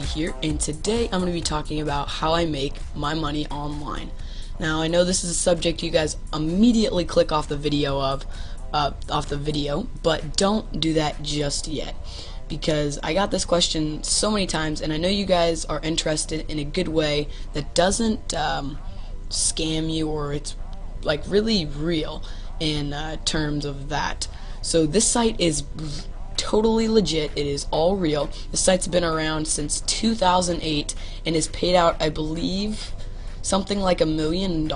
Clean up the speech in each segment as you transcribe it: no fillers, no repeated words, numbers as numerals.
here, and today I'm going to be talking about how I make my money online. Now, I know this is a subject you guys immediately click off the video but don't do that just yet, because I got this question so many times, and I know you guys are interested in a good way that doesn't scam you, or it's like really real in terms of that. So this site is totally legit. It is all real. The site's been around since 2008 and has paid out, I believe, something like $1 million,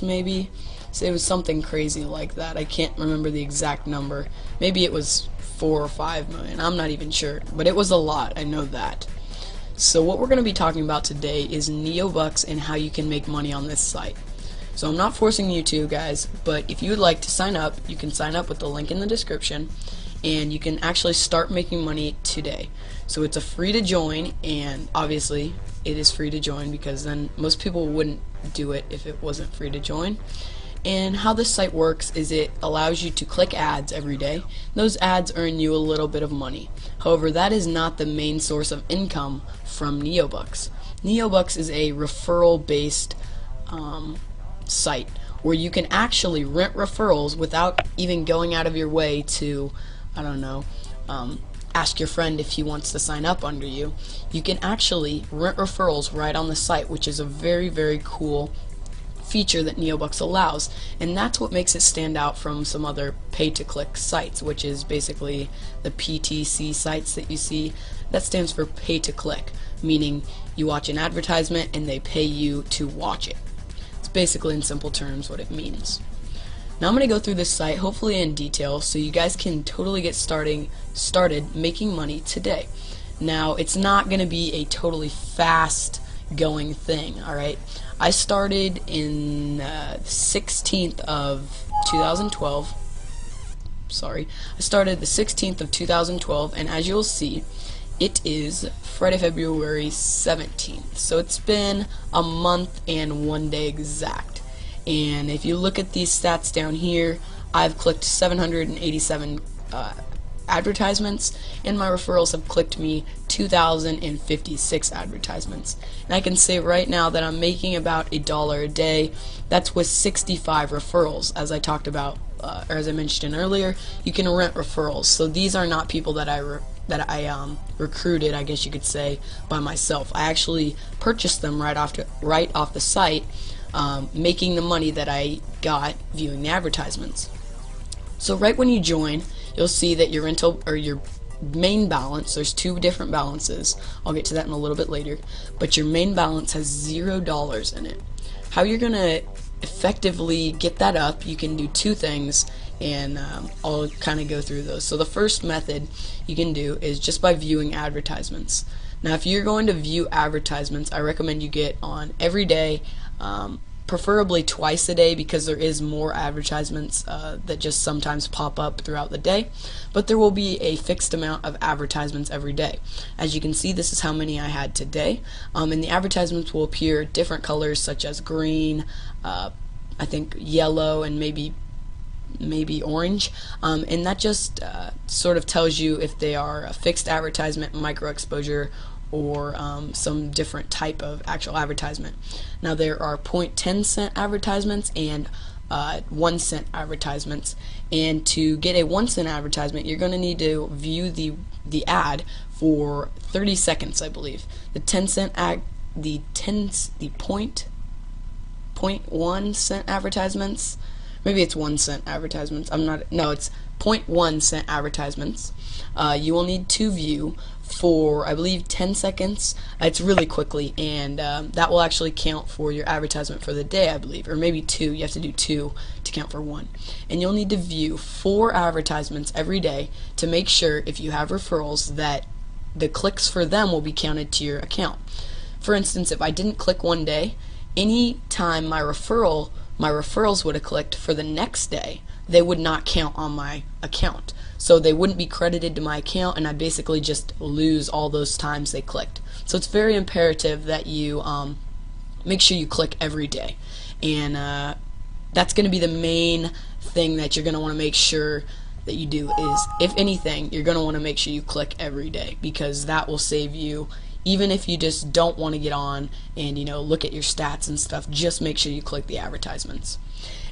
maybe. So it was something crazy like that. I can't remember the exact number. Maybe it was 4 or 5 million. I'm not even sure, but it was a lot. I know that. So what we're going to be talking about today is Neobux and how you can make money on this site. So I'm not forcing you to, guys, but if you would like to sign up, you can sign up with the link in the description, and you can actually start making money today. So it's a free to join, and obviously it is free to join because then most people wouldn't do it if it wasn't free to join. And how this site works is it allows you to click ads every day. Those ads earn you a little bit of money. However, that is not the main source of income from Neobux. Neobux is a referral based site where you can actually rent referrals without even going out of your way to, I don't know, ask your friend if he wants to sign up under you. You can actually rent referrals right on the site, which is a very, very cool feature that Neobux allows, and that's what makes it stand out from some other pay-to-click sites, which is basically the PTC sites that you see. That stands for pay-to-click, meaning you watch an advertisement and they pay you to watch it. It's basically, in simple terms, what it means. Now I'm going to go through this site, hopefully in detail, so you guys can totally get started making money today. Now, it's not going to be a totally fast going thing, alright? I started in the 16th of 2012. Sorry. I started the 16th of 2012, and as you'll see, it is Friday, February 17th. So it's been a month and 1 day exact. And if you look at these stats down here, I've clicked 787 advertisements, and my referrals have clicked me 2,056 advertisements. And I can say right now that I'm making about $1 a day. That's with 65 referrals, as I talked about, or as I mentioned earlier. You can rent referrals, so these are not people that I recruited, I guess you could say, by myself. I actually purchased them right off the site, making the money that I got viewing the advertisements. So right when you join, you'll see that your rental or your main balance, there's two different balances. I'll get to that in a little bit later, but your main balance has $0 in it. How you're gonna effectively get that up, you can do two things, and I'll kind of go through those. So the first method you can do is just by viewing advertisements. Now, if you're going to view advertisements, I recommend you get on every day, preferably twice a day, because there is more advertisements that just sometimes pop up throughout the day, but there will be a fixed amount of advertisements every day. As you can see, this is how many I had today, and the advertisements will appear different colors such as green, I think yellow, and maybe orange, and that just sort of tells you if they are a fixed advertisement, micro exposure, or some different type of actual advertisement. Now, there are 0.10 cent advertisements and 1 cent advertisements, and to get a 1 cent advertisement, you're going to need to view the ad for 30 seconds, I believe. The 10 cent the 0.1 cent advertisements, maybe it's 1 cent advertisements. It's 0.1 cent advertisements. You will need to view for, I believe, 10 seconds. It's really quickly, and that will actually count for your advertisement for the day, I believe, or maybe 2. You have to do 2 to count for 1. And you'll need to view 4 advertisements every day to make sure, if you have referrals, that the clicks for them will be counted to your account. For instance, if I didn't click one day, any time my referrals would have clicked for the next day, they would not count on my account. So they wouldn't be credited to my account, and I basically just lose all those times they clicked. So it's very imperative that you make sure you click every day. And that's going to be the main thing that you're going to want to make sure that you do is, if anything, you're going to want to make sure you click every day, because that will save you Even if you just don't want to get on and look at your stats and stuff, just make sure you click the advertisements.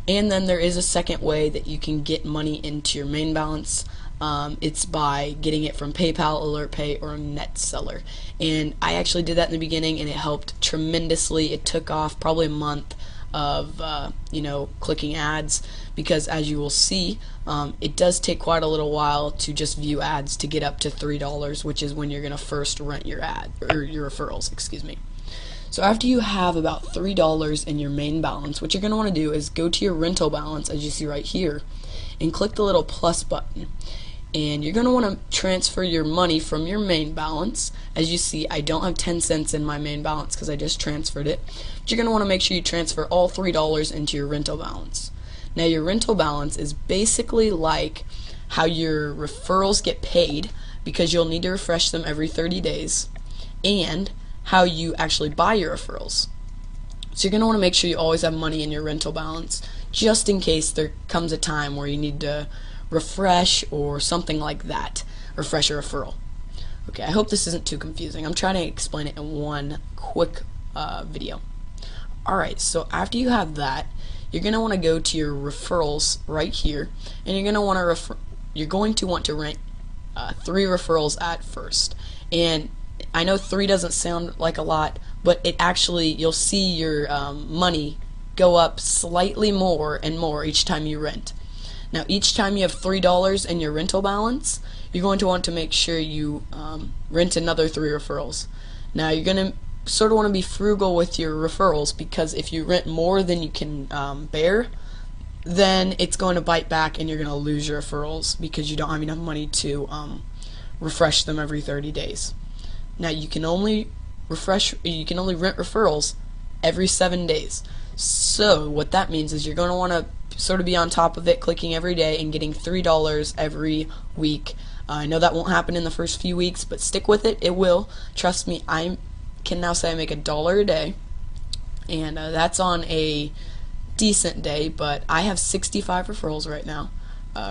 And then there is a second way that you can get money into your main balance. It's by getting it from PayPal, AlertPay, or NetSeller. And I actually did that in the beginning, and it helped tremendously. It took off probably a month of clicking ads, because as you will see, it does take quite a little while to just view ads to get up to $3, which is when you're going to first rent your ad or your referrals, excuse me. So after you have about $3 in your main balance, what you're going to want to do is go to your rental balance, as you see right here, and click the little plus button. And you're going to want to transfer your money from your main balance. As you see, I don't have 10 cents in my main balance because I just transferred it. But you're going to want to make sure you transfer all $3 into your rental balance. Now, your rental balance is basically like how your referrals get paid, because you'll need to refresh them every 30 days, and how you actually buy your referrals. So you're going to want to make sure you always have money in your rental balance, just in case there comes a time where you need to refresh or something like that. Refresh a referral. Okay, I hope this isn't too confusing. I'm trying to explain it in one quick video. Alright, so after you have that, you're going to want to go to your referrals right here, and you're going to want to rent 3 referrals at first. And I know 3 doesn't sound like a lot, but it actually, you'll see your money go up slightly more and more each time you rent. Now, each time you have $3 in your rental balance, you're going to want to make sure you rent another 3 referrals. Now, you're going to sort of want to be frugal with your referrals, because if you rent more than you can bear, then it's going to bite back and you're going to lose your referrals because you don't have enough money to refresh them every 30 days. Now, you can only rent referrals every 7 days. So what that means is you're going to want to sort of be on top of it, clicking every day and getting $3 every week. I know that won't happen in the first few weeks, but stick with it. It will. Trust me, I can now say I make $1 a day, and that's on a decent day, but I have 65 referrals right now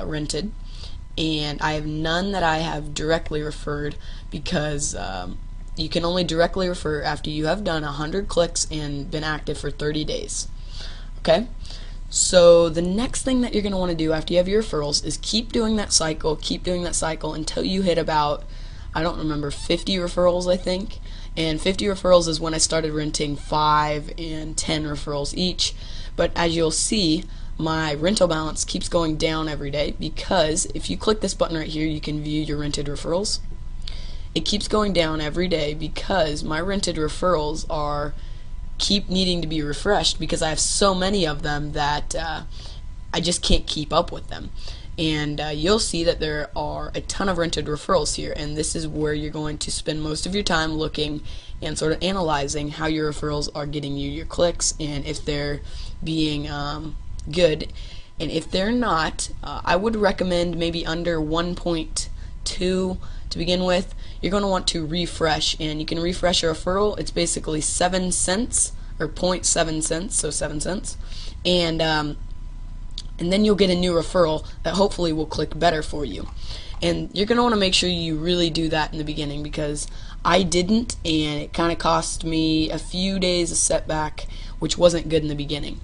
rented, and I have none that I have directly referred, because you can only directly refer after you have done 100 clicks and been active for 30 days. Okay? So the next thing that you're going to want to do after you have your referrals is keep doing that cycle until you hit about, I don't remember, 50 referrals, I think. And 50 referrals is when I started renting 5 and 10 referrals each. But as you'll see, my rental balance keeps going down every day, because if you click this button right here, you can view your rented referrals. It keeps going down every day because my rented referrals keep needing to be refreshed, because I have so many of them that I just can't keep up with them. And you'll see that there are a ton of rented referrals here, and this is where you're going to spend most of your time looking and sort of analyzing how your referrals are getting you your clicks, and if they're being good. And if they're not, I would recommend maybe under 1.2 to begin with. You're going to want to refresh, and you can refresh a referral. It's basically 7 cents, or 0.7 cents, so 7 cents, and then you'll get a new referral that hopefully will click better for you. And you're going to want to make sure you really do that in the beginning, because I didn't, and it kind of cost me a few days of setback, which wasn't good in the beginning.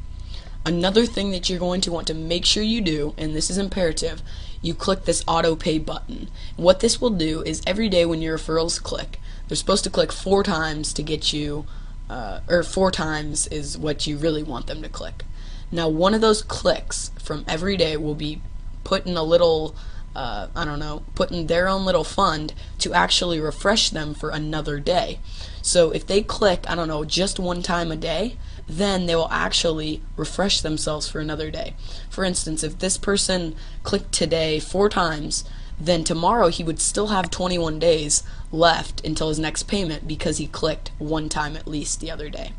Another thing that you're going to want to make sure you do, and this is imperative, you click this auto pay button. And what this will do is every day when your referrals click, they're supposed to click 4 times to get you, or 4 times is what you really want them to click. Now, one of those clicks from every day will be put in a little, put in their own little fund to actually refresh them for another day. So if they click, just 1 time a day, then they will actually refresh themselves for another day. For instance, if this person clicked today 4 times, then tomorrow he would still have 21 days left until his next payment, because he clicked 1 time at least the other day.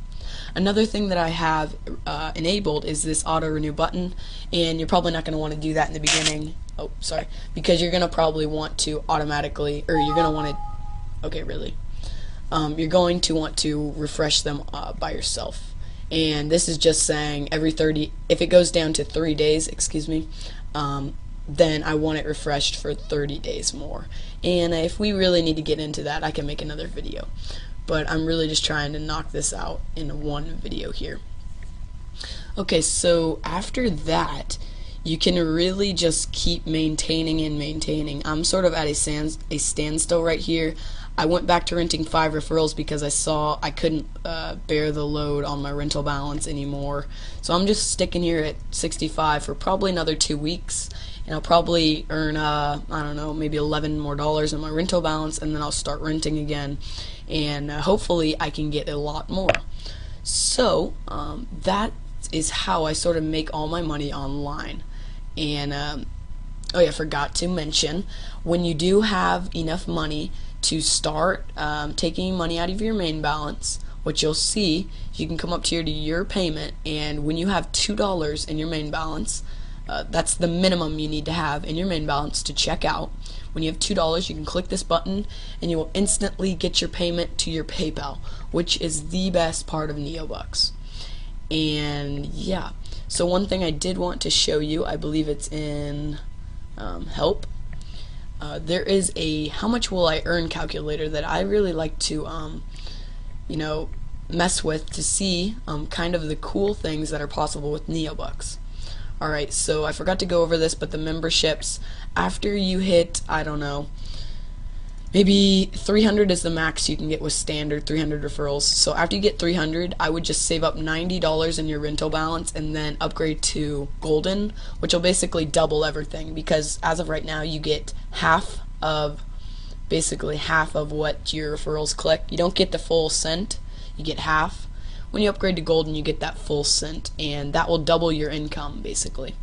Another thing that I have enabled is this auto renew button, and you're probably not going to want to do that in the beginning. Oh, sorry, because you're going to probably want to automatically, or you're going to want to, okay, really, you're going to want to refresh them by yourself. And this is just saying every 30, if it goes down to 3 days, excuse me, then I want it refreshed for 30 days more. And if we really need to get into that, I can make another video. But I'm really just trying to knock this out in one video here. Okay, so after that, you can really just keep maintaining and maintaining. I'm sort of at a standstill right here. I went back to renting 5 referrals because I saw I couldn't bear the load on my rental balance anymore. So I'm just sticking here at 65 for probably another 2 weeks, and I'll probably earn I don't know, maybe $11 more in my rental balance, and then I'll start renting again, and hopefully I can get a lot more. So that is how I sort of make all my money online. And oh yeah, I forgot to mention, when you do have enough money to start taking money out of your main balance, what you'll see, you can come up here to your payment, and when you have $2 in your main balance, that's the minimum you need to have in your main balance to check out. When you have $2, you can click this button and you will instantly get your payment to your PayPal, which is the best part of Neobux. And yeah, so one thing I did want to show you, I believe it's in help. There is a how much will I earn calculator that I really like to you know, mess with to see kind of the cool things that are possible with Neobux. Alright, so I forgot to go over this, but the memberships, after you hit, I don't know, maybe 300 is the max you can get with standard 300 referrals. So after you get 300, I would just save up $90 in your rental balance and then upgrade to golden, which will basically double everything, because as of right now you get basically half of what your referrals click. You don't get the full cent, you get half. When you upgrade to golden, you get that full cent, and that will double your income basically.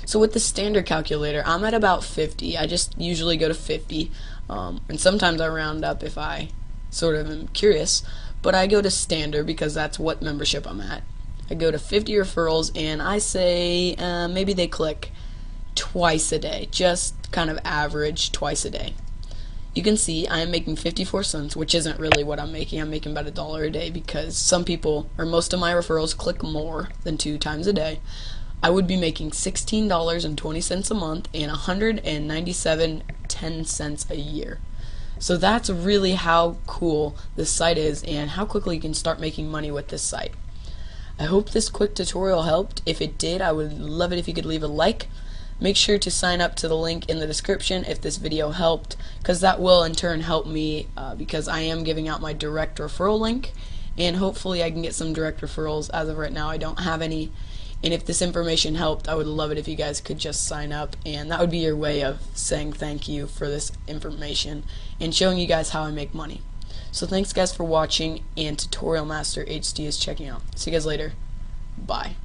So with the standard calculator, I'm at about 50. I just usually go to 50, and sometimes I round up if I sort of am curious, but I go to standard because that's what membership I'm at. I go to 50 referrals, and I say maybe they click twice a day, just kind of average twice a day. You can see I am making 54 cents, which isn't really what I'm making. I'm making about $1 a day because some people, or most of my referrals, click more than 2 times a day. I would be making $16.20 a month and $197.10 a year. So that's really how cool this site is and how quickly you can start making money with this site. I hope this quick tutorial helped. If it did, I would love it if you could leave a like. Make sure to sign up to the link in the description if this video helped, because that will in turn help me because I am giving out my direct referral link, and hopefully I can get some direct referrals. As of right now, I don't have any, and if this information helped, I would love it if you guys could just sign up, and that would be your way of saying thank you for this information and showing you guys how I make money. So thanks guys for watching, and Tutorial Master HD is checking out. See you guys later. Bye.